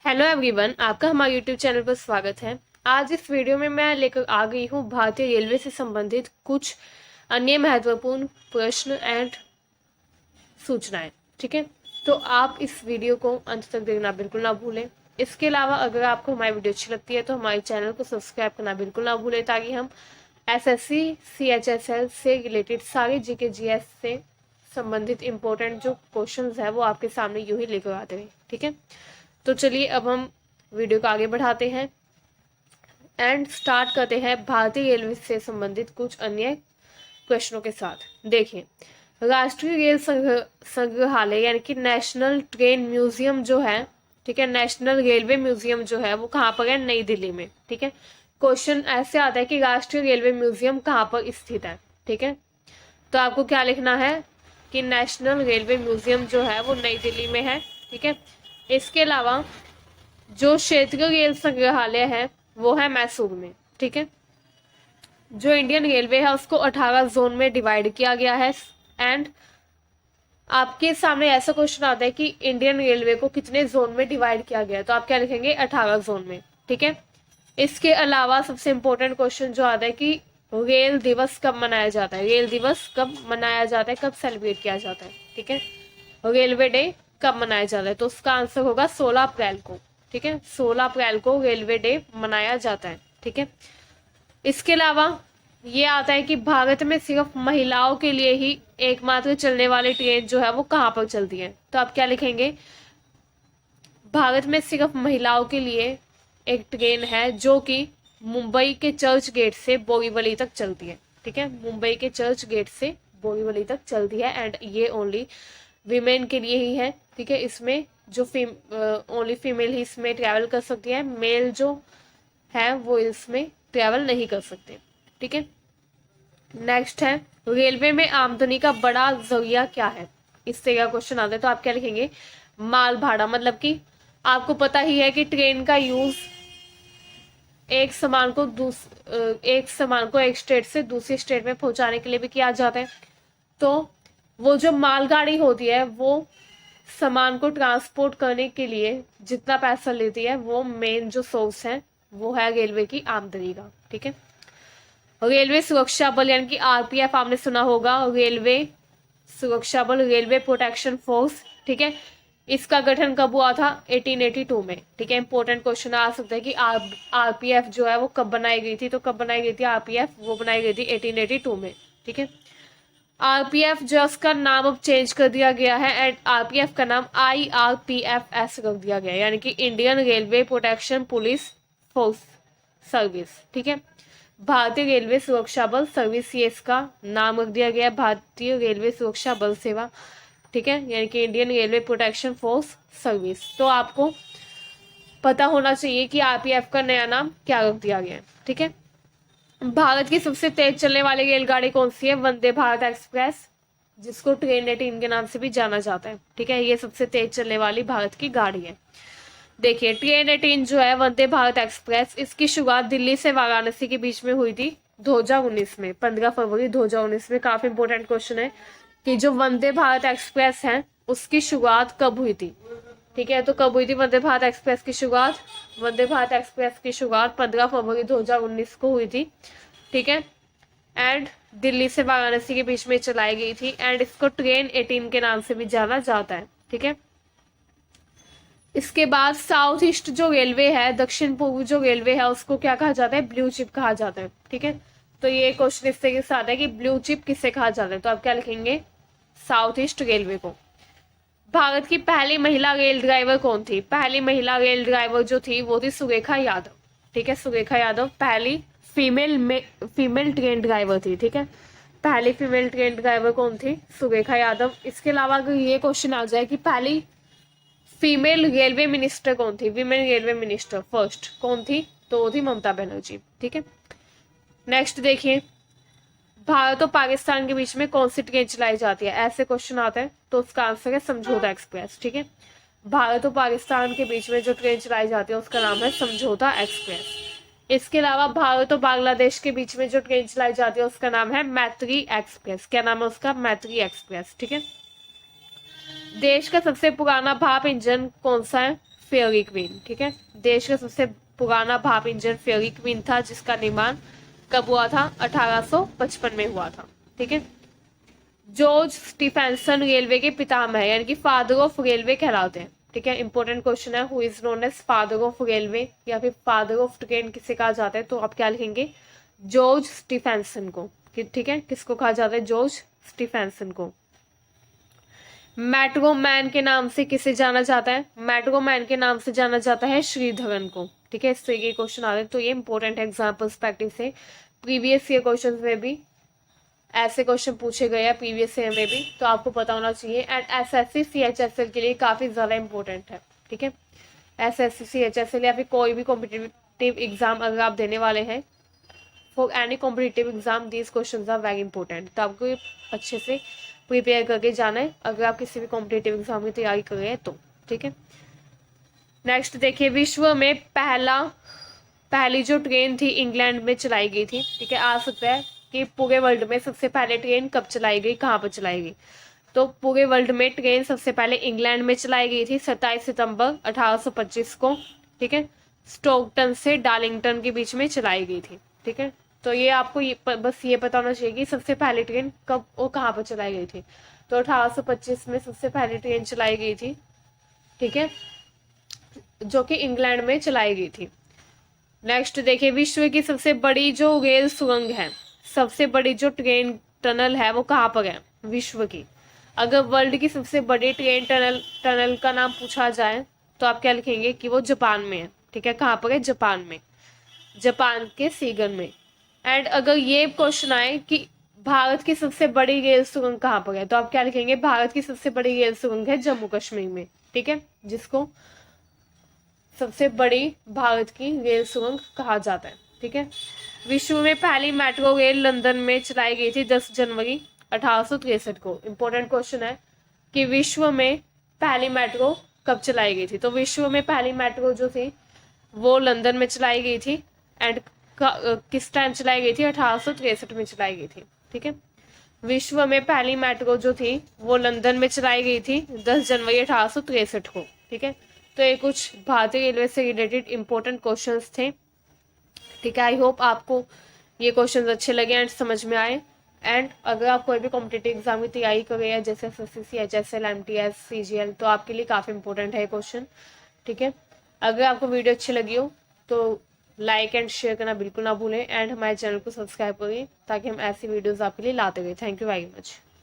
Hello everyone, आपका हमारे YouTube channel पर स्वागत है। आज इस वीडियो में मैं लेकर आ गई हूँ भारतीय रेलवे से संबंधित कुछ अन्य महत्वपूर्ण प्रश्न एंड सूचनाएं। ठीक है, तो आप इस वीडियो को अंत तक देखना बिल्कुल ना भूलें। इसके अलावा अगर आपको हमारी वीडियो अच्छी लगती है तो हमारे चैनल को सब्सक्राइब करना बिल्कुल ना भूलें, ताकि हम एसएससी सीएचएसएल से रिलेटेड सारे जीके जीएस से संबंधित इम्पोर्टेंट जो क्वेश्चंस है वो आपके सामने यूं ही लेकर आते रहे। ठीक है, तो चलिए अब हम वीडियो को आगे बढ़ाते हैं एंड स्टार्ट करते हैं भारतीय रेलवे से संबंधित कुछ अन्य प्रश्नों के साथ। देखिए, राष्ट्रीय रेल संग्रहालय यानी कि नेशनल ट्रेन म्यूजियम जो है, ठीक है, नेशनल रेलवे म्यूजियम जो है वो कहाँ पर है? नई दिल्ली में। ठीक है, क्वेश्चन ऐसे आता है कि राष्ट्रीय रेलवे म्यूजियम कहाँ पर स्थित है। ठीक है, तो आपको क्या लिखना है कि नेशनल रेलवे म्यूजियम जो है वो नई दिल्ली में है। ठीक है, इसके अलावा जो क्षेत्रीय रेल संग्रहालय है वो है मैसूर में। ठीक है, जो इंडियन रेलवे है उसको 18 जोन में डिवाइड किया गया है। एंड आपके सामने ऐसा क्वेश्चन आता है कि इंडियन रेलवे को कितने जोन में डिवाइड किया गया है, तो आप क्या लिखेंगे? 18 जोन में। ठीक है, इसके अलावा सबसे इंपॉर्टेंट क्वेश्चन जो आता है कि रेल दिवस कब मनाया जाता है, रेल दिवस कब मनाया जाता है, कब सेलिब्रेट किया जाता है। ठीक है, रेलवे डे कब मनाया जाता है, तो उसका आंसर होगा 16 अप्रैल को। ठीक है, 16 अप्रैल को रेलवे डे मनाया जाता है। ठीक है, इसके अलावा ये आता है कि भारत में सिर्फ महिलाओं के लिए ही एकमात्र चलने वाली ट्रेन जो है वो कहाँ पर चलती है, तो आप क्या लिखेंगे? भारत में सिर्फ महिलाओं के लिए एक ट्रेन है जो कि मुंबई के चर्च गेट से बोरीवली तक चलती है। ठीक है, मुंबई के चर्च गेट से बोरीवली तक चलती है एंड ये ओनली वीमेन के लिए ही है। ठीक है, इसमें जो ओनली फीमेल ही इसमें ट्रैवल कर सकती है, मेल जो है वो इसमें ट्रैवल नहीं कर सकते। ठीक है, नेक्स्ट है रेलवे में आमदनी का बड़ा जरिया क्या है, इससे क्या क्वेश्चन आता है, तो आप क्या लिखेंगे? माल भाड़ा। मतलब कि आपको पता ही है कि ट्रेन का यूज एक सामान को एक स्टेट से दूसरी स्टेट में पहुंचाने के लिए भी किया जाता है। तो वो जो मालगाड़ी होती है वो सामान को ट्रांसपोर्ट करने के लिए जितना पैसा लेती है वो मेन जो सोर्स है वो है रेलवे की आमदनी का। ठीक है, रेलवे सुरक्षा बल यानी कि आरपीएफ आपने सुना होगा, रेलवे सुरक्षा बल, रेलवे प्रोटेक्शन फोर्स। ठीक है, इसका गठन कब हुआ था? 1882 में। ठीक है, इंपॉर्टेंट क्वेश्चन आ सकता है कि आरपीएफ जो है वो कब बनाई गई थी, तो कब बनाई गई थी आरपीएफ? वो बनाई गई थी 1882 में। ठीक है, आरपीएफ जो उसका नाम अब चेंज कर दिया गया है एंड आरपीएफ का नाम IRPFS रख दिया गया है, यानी कि Indian railway protection police force service. ठीक है, भारतीय रेलवे सुरक्षा बल सर्विस, ये इसका नाम रख दिया गया है, भारतीय रेलवे सुरक्षा बल सेवा। ठीक है, यानी कि Indian railway protection force service. तो आपको पता होना चाहिए कि आरपीएफ का नया नाम क्या रख दिया गया है। ठीक है, भारत की सबसे तेज चलने वाली रेलगाड़ी कौन सी है? वंदे भारत एक्सप्रेस, जिसको ट्रेन 18 के नाम से भी जाना जाता है। ठीक है, ये सबसे तेज चलने वाली भारत की गाड़ी है। देखिए, ट्रेन 18 जो है वंदे भारत एक्सप्रेस, इसकी शुरुआत दिल्ली से वाराणसी के बीच में हुई थी 2019 में, 15 फरवरी 2019 में। काफी इंपोर्टेंट क्वेश्चन है कि जो वंदे भारत एक्सप्रेस है उसकी शुरुआत कब हुई थी। ठीक है, तो कब हुई थी वंदे भारत एक्सप्रेस की शुरुआत? वंदे भारत एक्सप्रेस की शुरुआत 15 फरवरी 2019 को हुई थी। ठीक है, एंड दिल्ली से वाराणसी के बीच में चलाई गई थी एंड इसको ट्रेन 18 के नाम से भी जाना जाता है। ठीक है, इसके बाद साउथ ईस्ट जो रेलवे है, दक्षिण पूर्व जो रेलवे है, उसको क्या कहा जाता है? ब्लू चिप कहा जाता है। ठीक है, तो ये क्वेश्चन इस तरीके से आता है कि ब्लू चिप किसे कहा जाता है, तो आप क्या लिखेंगे? साउथ ईस्ट रेलवे को। भारत की पहली महिला रेल ड्राइवर कौन थी? पहली महिला रेल ड्राइवर जो थी वो थी सुरेखा यादव। ठीक है, सुरेखा यादव पहली फीमेल ट्रेन ड्राइवर थी। ठीक है, पहली फीमेल ट्रेन ड्राइवर कौन थी? सुरेखा यादव। इसके अलावा अगर ये क्वेश्चन आ जाए कि पहली फीमेल रेलवे मिनिस्टर कौन थी, वीमेन रेलवे मिनिस्टर फर्स्ट कौन थी, तो वो थी ममता बनर्जी। ठीक है, नेक्स्ट देखिए, भारत और पाकिस्तान के बीच में कौन सी ट्रेन चलाई जाती है? ऐसे क्वेश्चन आते हैं, तो उसका आंसर है समझौता एक्सप्रेस। ठीक है, भारत और पाकिस्तान के बीच में जो ट्रेन चलाई जाती है उसका नाम है समझौता एक्सप्रेस। इसके अलावा भारत और बांग्लादेश के बीच में जो ट्रेन चलाई जाती है उसका नाम है मैत्री एक्सप्रेस। क्या नाम है उसका? मैत्री एक्सप्रेस। ठीक है, देश का सबसे पुराना भाप इंजन कौन सा है? Fairy queen. ठीक है, देश का सबसे पुराना भाप इंजन फेयरी क्वीन था, जिसका निर्माण कब हुआ था? 1855 में हुआ था। ठीक है, जॉर्ज स्टीफेंसन रेलवे के पितामह यानी कि फादर ऑफ रेलवे कहलाते हैं। ठीक है, इंपॉर्टेंट क्वेश्चन है, who is known as father of railway या फिर फादर ऑफ ट्रेन किसे कहा जाता है? तो आप क्या लिखेंगे? जॉर्ज स्टीफेंसन को। ठीक है, किसको कहा जाता है? जॉर्ज स्टीफेंसन को। मेट्रो मैन के नाम से किसे जाना जाता है? मेट्रो मैन के नाम से जाना जाता है श्रीधरन को। ठीक है, इससे ये क्वेश्चन आ रहे हैं, तो ये इंपॉर्टेंट है एग्जाम पर्सपेक्टिव से। प्रीवियस ईयर क्वेश्चन में भी ऐसे क्वेश्चन पूछे गए हैं, प्रीवियस ईयर में भी, तो आपको पता होना चाहिए। एंड एसएससी सीएचएसएल के लिए काफी ज्यादा इंपॉर्टेंट है। ठीक है, एसएससी सीएचएसएल या फिर कोई भी कॉम्पिटिटिव एग्जाम अगर आप देने वाले हैं, for any competitive exam these questions are very important. तो आपको ये अच्छे से प्रिपेयर करके जाना है अगर आप किसी भी कॉम्पिटिटिव एग्जाम की तैयारी कर रहे हैं तो। ठीक है, नेक्स्ट देखिए, विश्व में पहली जो ट्रेन थी इंग्लैंड में चलाई गई थी। ठीक है, आ सकता है कि पूरे वर्ल्ड में सबसे पहले ट्रेन कब चलाई गई, कहाँ पर चलाई गई? तो पूरे वर्ल्ड में ट्रेन सबसे पहले इंग्लैंड में चलाई गई थी 27 सितंबर 1825 को। ठीक है, स्टोकटन से डार्लिंगटन के बीच में चलाई गई थी। ठीक है, तो ये आपको बस ये पता होना चाहिए कि सबसे पहली ट्रेन कब और कहाँ पर चलाई गई थी। तो 1825 में सबसे पहली ट्रेन चलाई गई थी। ठीक है, जो कि इंग्लैंड में चलाई गई थी। नेक्स्ट देखिए, विश्व की सबसे बड़ी जो रेल सुरंग है, सबसे बड़ी जो ट्रेन टनल है, वो कहाँ पर है विश्व की? अगर वर्ल्ड की सबसे बड़ी ट्रेन टनल का नाम पूछा जाए तो आप क्या लिखेंगे? कि वो जापान में है। ठीक है, कहाँ पर है? जापान में, जापान के सीगन में। एंड अगर ये क्वेश्चन आए कि भारत की सबसे बड़ी रेल सुरंग कहाँ पर है, तो आप क्या लिखेंगे? भारत की सबसे बड़ी रेल सुरंग है जम्मू कश्मीर में। ठीक है, जिसको सबसे बड़ी भारत की रेल सुरंग कहा जाता है। ठीक है, विश्व में पहली मेट्रो रेल लंदन में चलाई गई थी 10 जनवरी 1863 को। इंपॉर्टेंट क्वेश्चन है कि विश्व में पहली मेट्रो कब चलाई गई थी? तो विश्व में पहली मेट्रो जो थी वो लंदन में चलाई गई थी। एंड किस टाइम चलाई गई थी? 1863 में चलाई गई थी। ठीक है, विश्व में पहली मेट्रो जो थी वो लंदन में चलाई गई थी 10 जनवरी 1863 को। ठीक है, तो ये कुछ भारतीय रेलवे से रिलेटेड इंपॉर्टेंट क्वेश्चंस थे। ठीक है, आई होप आपको ये क्वेश्चंस अच्छे लगे एंड समझ में आए। एंड अगर आप कोई भी कॉम्पिटिटिव एग्जाम की तैयारी कर रहे हैं जैसे एसएससी, एचएसएल, एमटीएस, सीजीएल, तो आपके लिए काफ़ी इंपॉर्टेंट है ये क्वेश्चन। ठीक है, अगर आपको वीडियो अच्छी लगी हो तो लाइक एंड शेयर करना बिल्कुल ना भूलें एंड हमारे चैनल को सब्सक्राइब करिए ताकि हम ऐसी वीडियोज़ आपके लिए लाते रहे। Thank you very much.